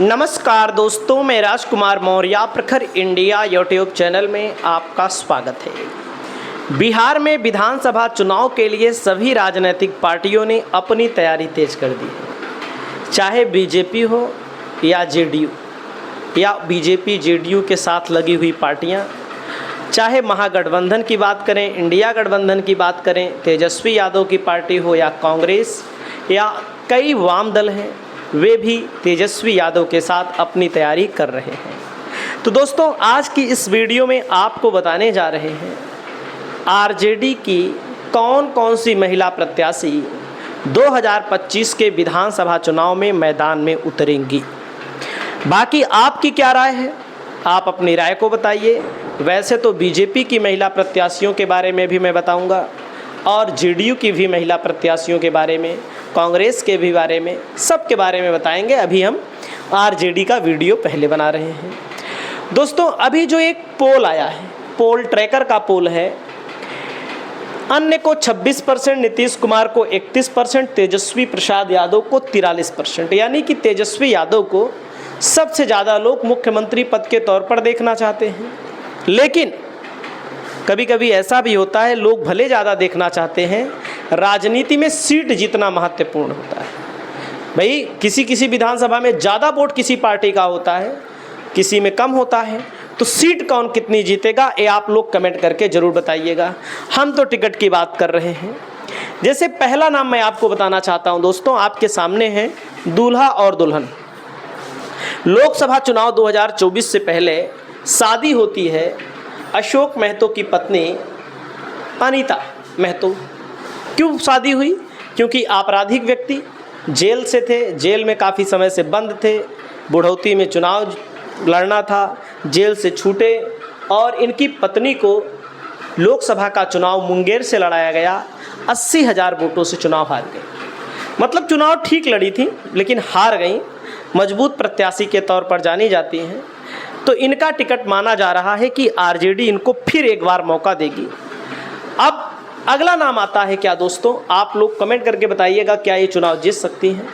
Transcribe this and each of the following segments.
नमस्कार दोस्तों, मैं राजकुमार मौर्य प्रखर इंडिया यूट्यूब चैनल में आपका स्वागत है। बिहार में विधानसभा चुनाव के लिए सभी राजनीतिक पार्टियों ने अपनी तैयारी तेज कर दी है। चाहे बीजेपी हो या जेडीयू या बीजेपी जेडीयू के साथ लगी हुई पार्टियां, चाहे महागठबंधन की बात करें, इंडिया गठबंधन की बात करें, तेजस्वी यादव की पार्टी हो या कांग्रेस या कई वाम दल हैं, वे भी तेजस्वी यादव के साथ अपनी तैयारी कर रहे हैं। तो दोस्तों, आज की इस वीडियो में आपको बताने जा रहे हैं आरजेडी की कौन कौन सी महिला प्रत्याशी 2025 के विधानसभा चुनाव में मैदान में उतरेंगी। बाकी आपकी क्या राय है, आप अपनी राय को बताइए। वैसे तो बीजेपी की महिला प्रत्याशियों के बारे में भी मैं बताऊंगा और जेडीयू की भी महिला प्रत्याशियों के बारे में, कांग्रेस के भी बारे में, सब के बारे में बताएंगे। अभी हम आरजेडी का वीडियो पहले बना रहे हैं। दोस्तों, अभी जो एक पोल आया है, पोल ट्रैकर का पोल है, अन्य को 26%, नीतीश कुमार को 31%, तेजस्वी प्रसाद यादव को 43%, यानी कि तेजस्वी यादव को सबसे ज़्यादा लोग मुख्यमंत्री पद के तौर पर देखना चाहते हैं। लेकिन कभी कभी ऐसा भी होता है, लोग भले ज़्यादा देखना चाहते हैं, राजनीति में सीट जीतना महत्वपूर्ण होता है। भाई, किसी विधानसभा में ज़्यादा वोट किसी पार्टी का होता है, किसी में कम होता है, तो सीट कौन कितनी जीतेगा ये आप लोग कमेंट करके ज़रूर बताइएगा। हम तो टिकट की बात कर रहे हैं। जैसे पहला नाम मैं आपको बताना चाहता हूं दोस्तों, आपके सामने है दूल्हा और दुल्हन। लोकसभा चुनाव 2024 से पहले शादी होती है अशोक महतो की पत्नी अनीता महतो। क्यों शादी हुई? क्योंकि आपराधिक व्यक्ति जेल से थे, जेल में काफ़ी समय से बंद थे, बुढ़ौती में चुनाव लड़ना था, जेल से छूटे और इनकी पत्नी को लोकसभा का चुनाव मुंगेर से लड़ाया गया, 80,000 वोटों से चुनाव हार गई। मतलब चुनाव ठीक लड़ी थी लेकिन हार गई। मजबूत प्रत्याशी के तौर पर जानी जाती हैं, तो इनका टिकट माना जा रहा है कि आरजेडी इनको फिर एक बार मौका देगी। अब अगला नाम आता है क्या दोस्तों, आप लोग कमेंट करके बताइएगा, क्या ये चुनाव जीत सकती हैं।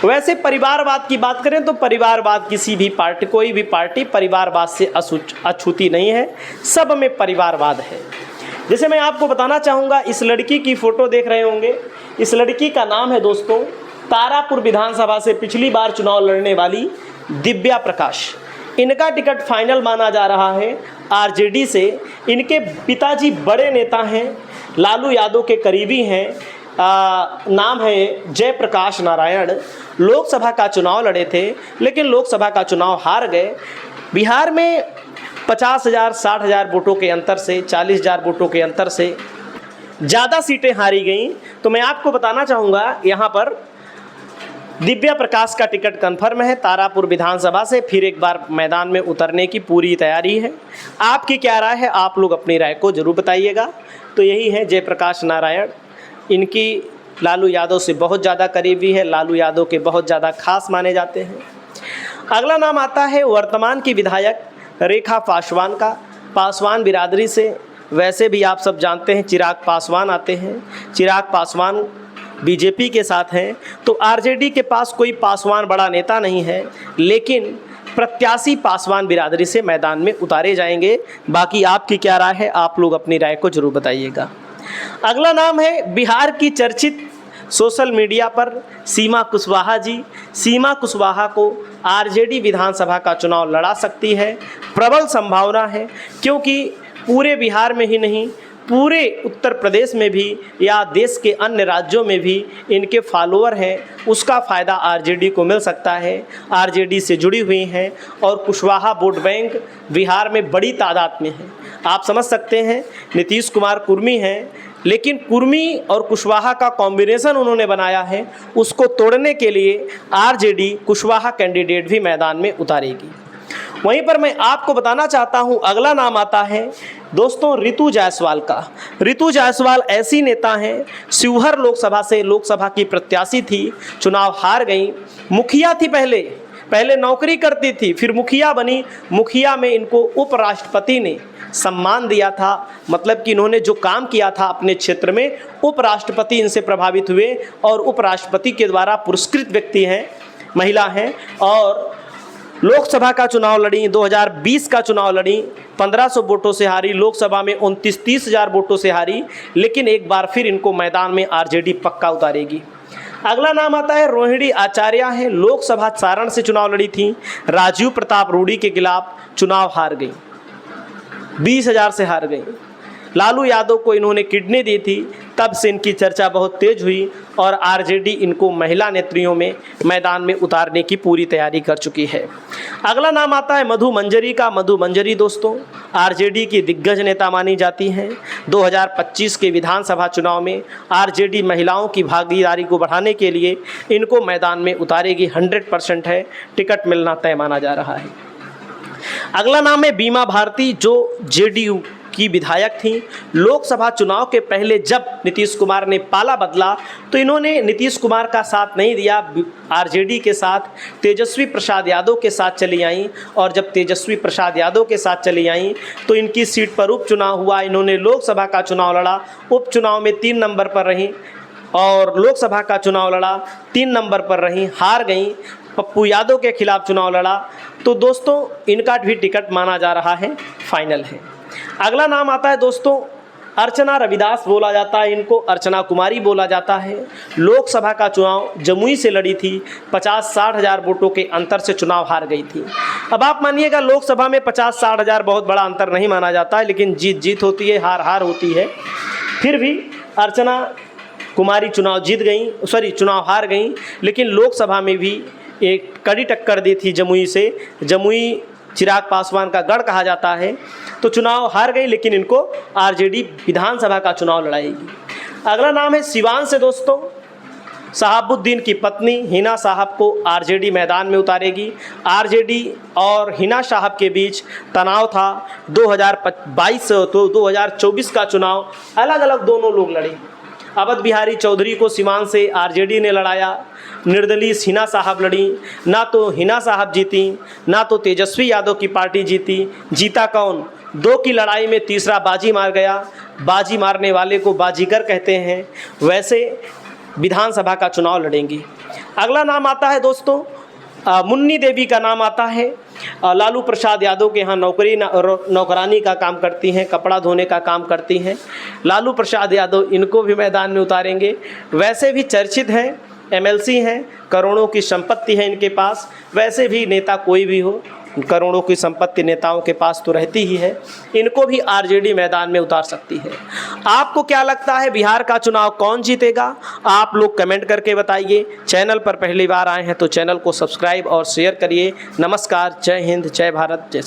वैसे परिवारवाद की बात करें तो परिवारवाद किसी भी पार्टी, कोई भी पार्टी परिवारवाद से अछूती नहीं है, सब में परिवारवाद है। जैसे मैं आपको बताना चाहूँगा, इस लड़की की फ़ोटो देख रहे होंगे, इस लड़की का नाम है दोस्तों तारापुर विधानसभा से पिछली बार चुनाव लड़ने वाली दिव्या प्रकाश। इनका टिकट फाइनल माना जा रहा है आरजेडी से। इनके पिताजी बड़े नेता हैं, लालू यादव के करीबी हैं, नाम है जयप्रकाश नारायण। लोकसभा का चुनाव लड़े थे लेकिन लोकसभा का चुनाव हार गए। बिहार में 50,000 60,000 वोटों के अंतर से, 40,000 वोटों के अंतर से ज़्यादा सीटें हारी गईं। तो मैं आपको बताना चाहूँगा, यहाँ पर दिव्या प्रकाश का टिकट कंफर्म है। तारापुर विधानसभा से फिर एक बार मैदान में उतरने की पूरी तैयारी है। आपकी क्या राय है, आप लोग अपनी राय को ज़रूर बताइएगा। तो यही है जयप्रकाश नारायण, इनकी लालू यादव से बहुत ज़्यादा करीबी है, लालू यादव के बहुत ज़्यादा खास माने जाते हैं। अगला नाम आता है वर्तमान की विधायक रेखा पासवान का। पासवान बिरादरी से वैसे भी आप सब जानते हैं चिराग पासवान आते हैं। चिराग पासवान बीजेपी के साथ हैं, तो आरजेडी के पास कोई पासवान बड़ा नेता नहीं है, लेकिन प्रत्याशी पासवान बिरादरी से मैदान में उतारे जाएंगे। बाकी आपकी क्या राय है, आप लोग अपनी राय को जरूर बताइएगा। अगला नाम है बिहार की चर्चित सोशल मीडिया पर सीमा कुशवाहा जी। सीमा कुशवाहा को आरजेडी विधानसभा का चुनाव लड़ा सकती है, प्रबल संभावना है, क्योंकि पूरे बिहार में ही नहीं, पूरे उत्तर प्रदेश में भी या देश के अन्य राज्यों में भी इनके फॉलोअर हैं, उसका फ़ायदा आरजेडी को मिल सकता है। आरजेडी से जुड़ी हुई हैं और कुशवाहा वोट बैंक बिहार में बड़ी तादाद में है। आप समझ सकते हैं, नीतीश कुमार कुर्मी हैं, लेकिन कुर्मी और कुशवाहा का कॉम्बिनेशन उन्होंने बनाया है, उसको तोड़ने के लिए आरजेडी कुशवाहा कैंडिडेट भी मैदान में उतारेगी। वहीं पर मैं आपको बताना चाहता हूं, अगला नाम आता है दोस्तों ऋतु जायसवाल का। ऋतु जायसवाल ऐसी नेता हैं, शिवहर लोकसभा से लोकसभा की प्रत्याशी थी, चुनाव हार गई। मुखिया थी, पहले नौकरी करती थी, फिर मुखिया बनी। मुखिया में इनको उपराष्ट्रपति ने सम्मान दिया था, मतलब कि इन्होंने जो काम किया था अपने क्षेत्र में, उपराष्ट्रपति इनसे प्रभावित हुए और उपराष्ट्रपति के द्वारा पुरस्कृत व्यक्ति हैं। महिला हैं और लोकसभा का चुनाव लड़ी, 2020 का चुनाव लड़ी, 1500 वोटों से हारी, लोकसभा में 29-30 वोटों से हारी, लेकिन एक बार फिर इनको मैदान में आरजेडी पक्का उतारेगी। अगला नाम आता है रोहिणी आचार्य है, लोकसभा सारण से चुनाव लड़ी थी, राजीव प्रताप रूडी के खिलाफ चुनाव हार गई, 20,000 से हार गई। लालू यादव को इन्होंने किडनी दी थी, तब से इनकी चर्चा बहुत तेज हुई और आरजेडी इनको महिला नेत्रियों में मैदान में उतारने की पूरी तैयारी कर चुकी है। अगला नाम आता है मधु मंजरी का। मधु मंजरी दोस्तों आरजेडी की दिग्गज नेता मानी जाती हैं। 2025 के विधानसभा चुनाव में आरजेडी महिलाओं की भागीदारी को बढ़ाने के लिए इनको मैदान में उतारेगी, 100% है, टिकट मिलना तय माना जा रहा है। अगला नाम है बीमा भारती, जो जेडीयू की विधायक थी। लोकसभा चुनाव के पहले जब नीतीश कुमार ने पाला बदला तो इन्होंने नीतीश कुमार का साथ नहीं दिया, आरजेडी के साथ तेजस्वी प्रसाद यादव के साथ चली आई और जब तेजस्वी प्रसाद यादव के साथ चली आई तो इनकी सीट पर उपचुनाव हुआ। इन्होंने लोकसभा का चुनाव लड़ा, उपचुनाव में 3 नंबर पर रहीं और लोकसभा का चुनाव लड़ा, 3 नंबर पर रहीं, हार गई। पप्पू यादव के खिलाफ चुनाव लड़ा, तो दोस्तों इनका भी टिकट माना जा रहा है, फाइनल है। अगला नाम आता है दोस्तों अर्चना रविदास बोला जाता है, इनको अर्चना कुमारी बोला जाता है। लोकसभा का चुनाव जमुई से लड़ी थी, 50-60 हज़ार वोटों के अंतर से चुनाव हार गई थी। अब आप मानिएगा लोकसभा में 50-60 हज़ार बहुत बड़ा अंतर नहीं माना जाता है, लेकिन जीत जीत होती है, हार हार होती है। फिर भी अर्चना कुमारी चुनाव हार गई, लेकिन लोकसभा में भी एक कड़ी टक्कर दी थी जमुई से। जमुई चिराग पासवान का गढ़ कहा जाता है, तो चुनाव हार गई, लेकिन इनको आरजेडी विधानसभा का चुनाव लड़ाएगी। अगला नाम है सिवान से दोस्तों शहाबुद्दीन की पत्नी हिना साहब को आरजेडी मैदान में उतारेगी। आरजेडी और हिना साहब के बीच तनाव था। 2022 तो 2024 का चुनाव अलग अलग दोनों लोग लड़े। अवध बिहारी चौधरी को सिवान से आरजेडी ने लड़ाया, निर्दलीय हिना साहब लड़ी, ना तो हिना साहब जीती ना तो तेजस्वी यादव की पार्टी जीती। जीता कौन? 2 की लड़ाई में तीसरा बाजी मार गया। बाजी मारने वाले को बाजीगर कहते हैं। वैसे विधानसभा का चुनाव लड़ेंगी। अगला नाम आता है दोस्तों मुन्नी देवी का नाम आता है। लालू प्रसाद यादव के यहाँ नौकरानी का काम करती हैं, कपड़ा धोने का काम करती हैं। लालू प्रसाद यादव इनको भी मैदान में उतारेंगे। वैसे भी चर्चित हैं, एमएलसी हैं, करोड़ों की संपत्ति है इनके पास। वैसे भी नेता कोई भी हो, करोड़ों की संपत्ति नेताओं के पास तो रहती ही है। इनको भी आरजेडी मैदान में उतार सकती है। आपको क्या लगता है बिहार का चुनाव कौन जीतेगा? आप लोग कमेंट करके बताइए। चैनल पर पहली बार आए हैं तो चैनल को सब्सक्राइब और शेयर करिए। नमस्कार, जय हिंद, जय भारत, जय